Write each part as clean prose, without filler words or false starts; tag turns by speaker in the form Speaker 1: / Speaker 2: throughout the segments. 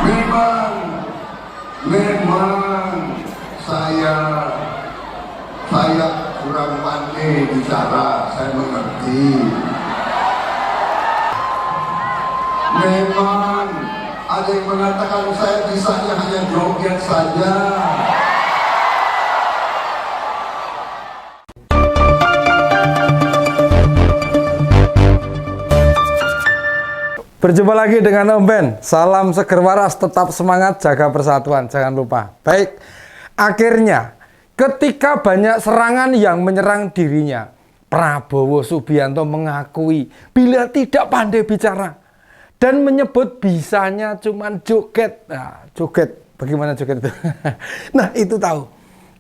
Speaker 1: Memang, memang saya kurang pandai bicara, saya mengerti. Memang ada yang mengatakan saya bisanya hanya joget saja.
Speaker 2: Berjumpa lagi dengan Om Ben. Salam seger waras, tetap semangat, jaga persatuan, jangan lupa. Baik, akhirnya ketika banyak serangan yang menyerang dirinya, Prabowo Subianto mengakui bila tidak pandai bicara dan menyebut bisanya cuman joget. Nah, joget, bagaimana joget itu? Nah, itu tahu.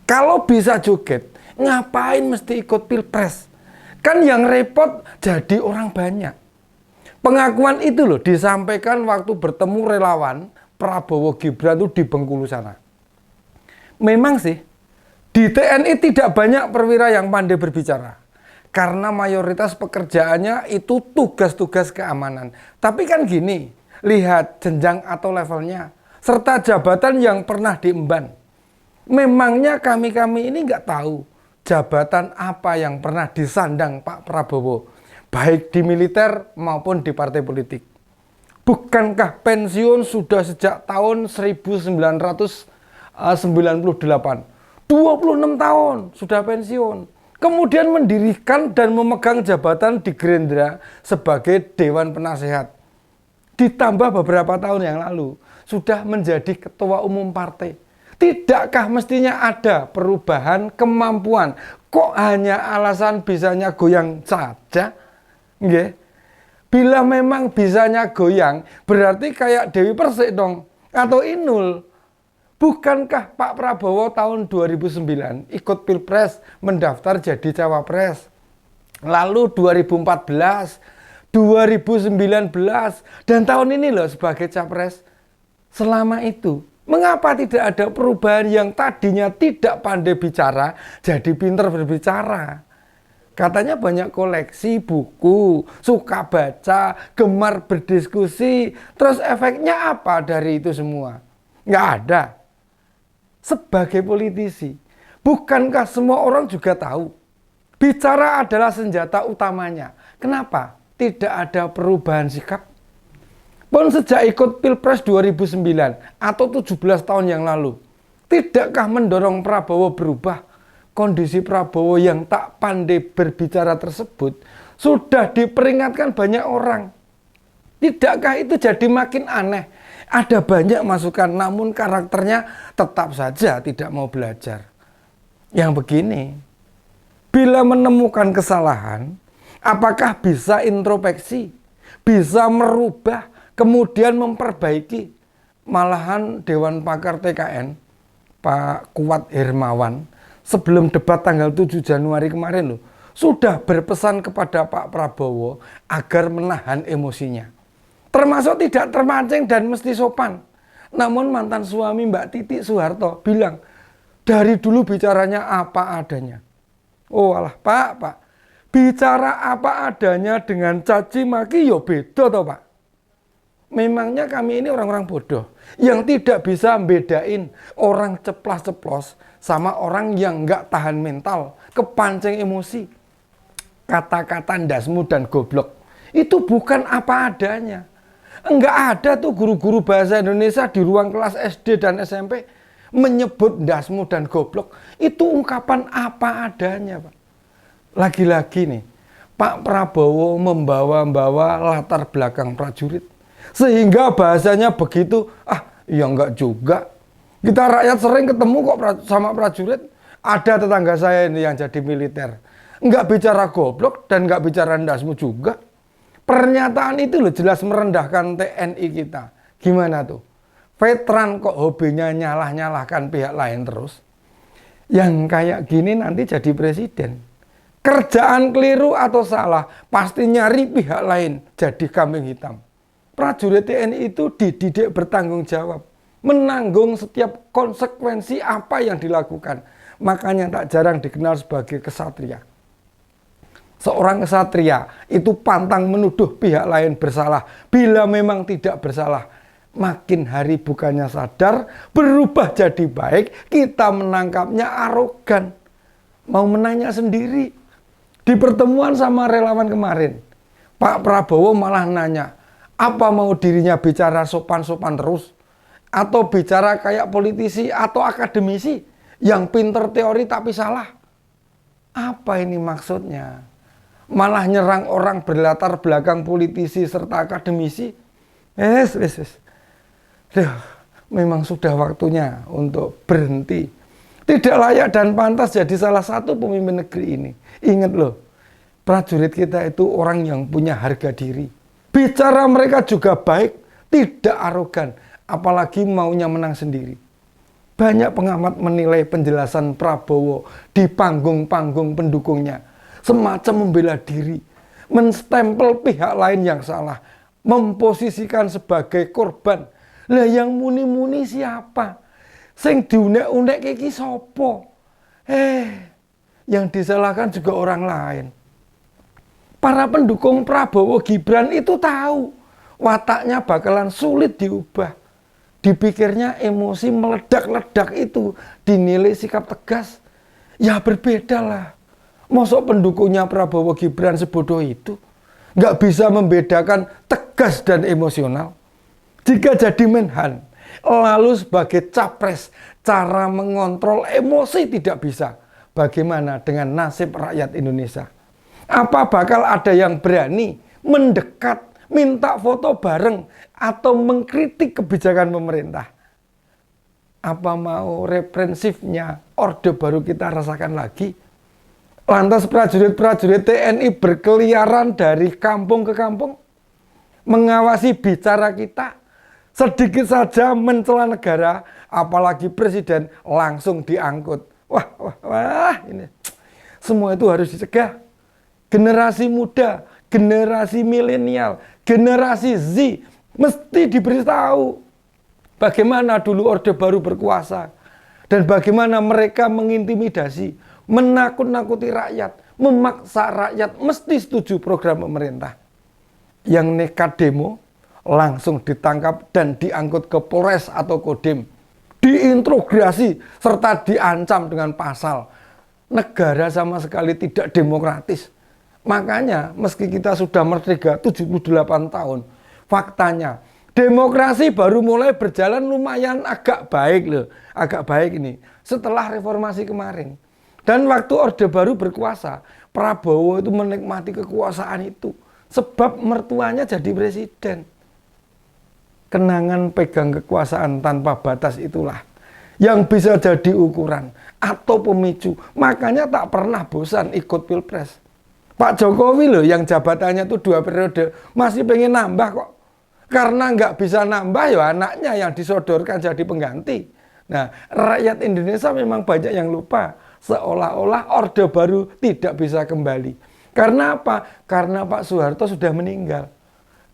Speaker 2: Kalau bisa joget, ngapain mesti ikut pilpres? Kan yang repot jadi orang banyak. Pengakuan itu loh disampaikan waktu bertemu relawan Prabowo Gibran itu di Bengkulu sana. Memang sih di TNI tidak banyak perwira yang pandai berbicara karena mayoritas pekerjaannya itu tugas-tugas keamanan. Tapi kan gini, lihat jenjang atau levelnya serta jabatan yang pernah diemban. Memangnya kami ini nggak tahu jabatan apa yang pernah disandang Pak Prabowo, baik di militer maupun di partai politik. Bukankah pensiun sudah sejak tahun 1998? 26 tahun sudah pensiun. Kemudian mendirikan dan memegang jabatan di Gerindra sebagai Dewan Penasehat. Ditambah beberapa tahun yang lalu sudah menjadi ketua umum partai. Tidakkah mestinya ada perubahan kemampuan? Kok hanya alasan bisanya goyang saja? Nggih. Bila memang bisanya goyang, berarti kayak Dewi Persik dong, atau Inul. Bukankah Pak Prabowo tahun 2009 ikut Pilpres mendaftar jadi cawapres? Lalu 2014, 2019, dan tahun ini loh sebagai capres. Selama itu, mengapa tidak ada perubahan yang tadinya tidak pandai bicara, jadi pinter berbicara? Katanya banyak koleksi buku, suka baca, gemar berdiskusi. Terus efeknya apa dari itu semua? Nggak ada. Sebagai politisi, bukankah semua orang juga tahu bicara adalah senjata utamanya? Kenapa tidak ada perubahan sikap? Pun sejak ikut Pilpres 2009 atau 17 tahun yang lalu, tidakkah mendorong Prabowo berubah? Kondisi Prabowo yang tak pandai berbicara tersebut sudah diperingatkan banyak orang. Tidakkah itu jadi makin aneh? Ada banyak masukan, namun karakternya tetap saja tidak mau belajar. Yang begini, bila menemukan kesalahan, apakah bisa introspeksi, bisa merubah, kemudian memperbaiki? Malahan Dewan Pakar TKN, Pak Kuat Hermawan, sebelum debat tanggal 7 Januari kemarin loh, sudah berpesan kepada Pak Prabowo agar menahan emosinya. Termasuk tidak termancing dan mesti sopan. Namun mantan suami Mbak Titi Soeharto bilang, dari dulu bicaranya apa adanya. Oh alah Pak, bicara apa adanya dengan caci maki ya beda toh Pak. Memangnya kami ini orang-orang bodoh yang tidak bisa bedain orang ceplas-ceplos sama orang yang nggak tahan mental, kepancing emosi. Kata-kata ndasmu dan goblok itu bukan apa adanya. Enggak ada tuh guru-guru bahasa Indonesia di ruang kelas SD dan SMP menyebut ndasmu dan goblok. Itu ungkapan apa adanya, Pak. Lagi-lagi nih, Pak Prabowo membawa-bawa latar belakang prajurit. Sehingga bahasanya begitu, ya enggak juga. Kita rakyat sering ketemu kok sama prajurit. Ada tetangga saya ini yang jadi militer. Enggak bicara goblok dan enggak bicara ndasmu juga. Pernyataan itu loh jelas merendahkan TNI kita. Gimana tuh? Veteran kok hobinya nyalah-nyalahkan pihak lain terus. Yang kayak gini nanti jadi presiden. Kerjaan keliru atau salah, pasti nyari pihak lain jadi kambing hitam. Prajurit TNI itu dididik bertanggung jawab. Menanggung setiap konsekuensi apa yang dilakukan. Makanya tak jarang dikenal sebagai kesatria. Seorang kesatria itu pantang menuduh pihak lain bersalah bila memang tidak bersalah. makin hari bukannya sadar, berubah jadi baik, kita menangkapnya arogan. Mau menanya sendiri. Di pertemuan sama relawan kemarin, Pak Prabowo malah nanya, apa mau dirinya bicara sopan-sopan terus? Atau bicara kayak politisi atau akademisi yang pinter teori tapi salah? Apa ini maksudnya? Malah nyerang orang berlatar belakang politisi serta akademisi? Memang sudah waktunya untuk berhenti. Tidak layak dan pantas jadi salah satu pemimpin negeri ini. Ingat loh, prajurit kita itu orang yang punya harga diri. Bicara mereka juga baik, tidak arogan, apalagi maunya menang sendiri. Banyak pengamat menilai penjelasan Prabowo di panggung-panggung pendukungnya semacam membela diri, menstempel pihak lain yang salah, memposisikan sebagai korban. Lah yang muni-muni siapa? Sing diunek-unek iki sapa? Yang disalahkan juga orang lain. Para pendukung Prabowo Gibran itu tahu wataknya bakalan sulit diubah. Dipikirnya emosi meledak-ledak itu dinilai sikap tegas. Ya berbeda lah. Mosok pendukungnya Prabowo Gibran sebodoh itu? Nggak bisa membedakan tegas dan emosional. Jika jadi Menhan, lalu sebagai capres, cara mengontrol emosi tidak bisa. Bagaimana dengan nasib rakyat Indonesia? Apa bakal ada yang berani mendekat, minta foto bareng, atau mengkritik kebijakan pemerintah? Apa mau reprensifnya Orde Baru kita rasakan lagi? Lantas prajurit-prajurit TNI berkeliaran dari kampung ke kampung, mengawasi bicara kita. Sedikit saja mencela negara, apalagi presiden langsung diangkut. Wah, ini semua itu harus dicegah. Generasi muda, generasi milenial, generasi Z mesti diberitahu bagaimana dulu Orde Baru berkuasa dan bagaimana mereka mengintimidasi, menakut-nakuti rakyat, memaksa rakyat mesti setuju program pemerintah. Yang nekat demo langsung ditangkap dan diangkut ke Polres atau Kodim, diintrogasi serta diancam dengan pasal. Negara sama sekali tidak demokratis. Makanya meski kita sudah merdeka 78 tahun, faktanya demokrasi baru mulai berjalan lumayan agak baik loh, agak baik ini setelah reformasi kemarin. Dan waktu Orde Baru berkuasa, Prabowo itu menikmati kekuasaan itu sebab mertuanya jadi presiden. Kenangan pegang kekuasaan tanpa batas itulah yang bisa jadi ukuran atau pemicu. Makanya tak pernah bosan ikut pilpres. Pak Jokowi loh yang jabatannya itu 2 periode masih pengen nambah kok. Karena nggak bisa nambah ya anaknya yang disodorkan jadi pengganti. Nah, rakyat Indonesia memang banyak yang lupa. Seolah-olah Orde Baru tidak bisa kembali. Karena apa? Karena Pak Soeharto sudah meninggal.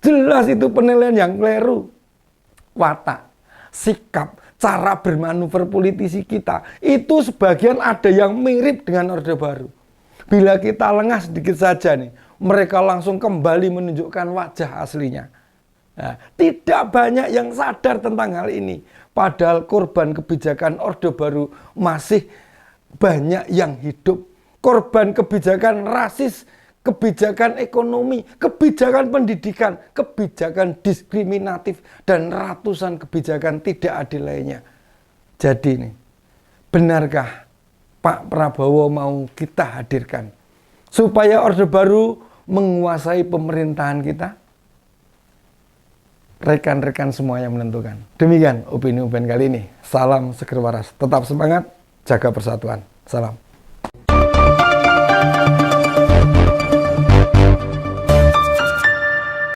Speaker 2: Jelas itu penilaian yang keliru. Watak, sikap, cara bermanuver politisi kita itu sebagian ada yang mirip dengan Orde Baru. Bila kita lengah sedikit saja nih, mereka langsung kembali menunjukkan wajah aslinya. Nah, tidak banyak yang sadar tentang hal ini. Padahal korban kebijakan Orde Baru masih banyak yang hidup. Korban kebijakan rasis, kebijakan ekonomi, kebijakan pendidikan, kebijakan diskriminatif, dan ratusan kebijakan tidak adil lainnya. Jadi ini, benarkah Pak Prabowo mau kita hadirkan supaya Orde Baru menguasai pemerintahan kita? Rekan-rekan semua yang menentukan. Demikian opini kali ini. Salam seger waras. Tetap semangat, jaga persatuan. Salam.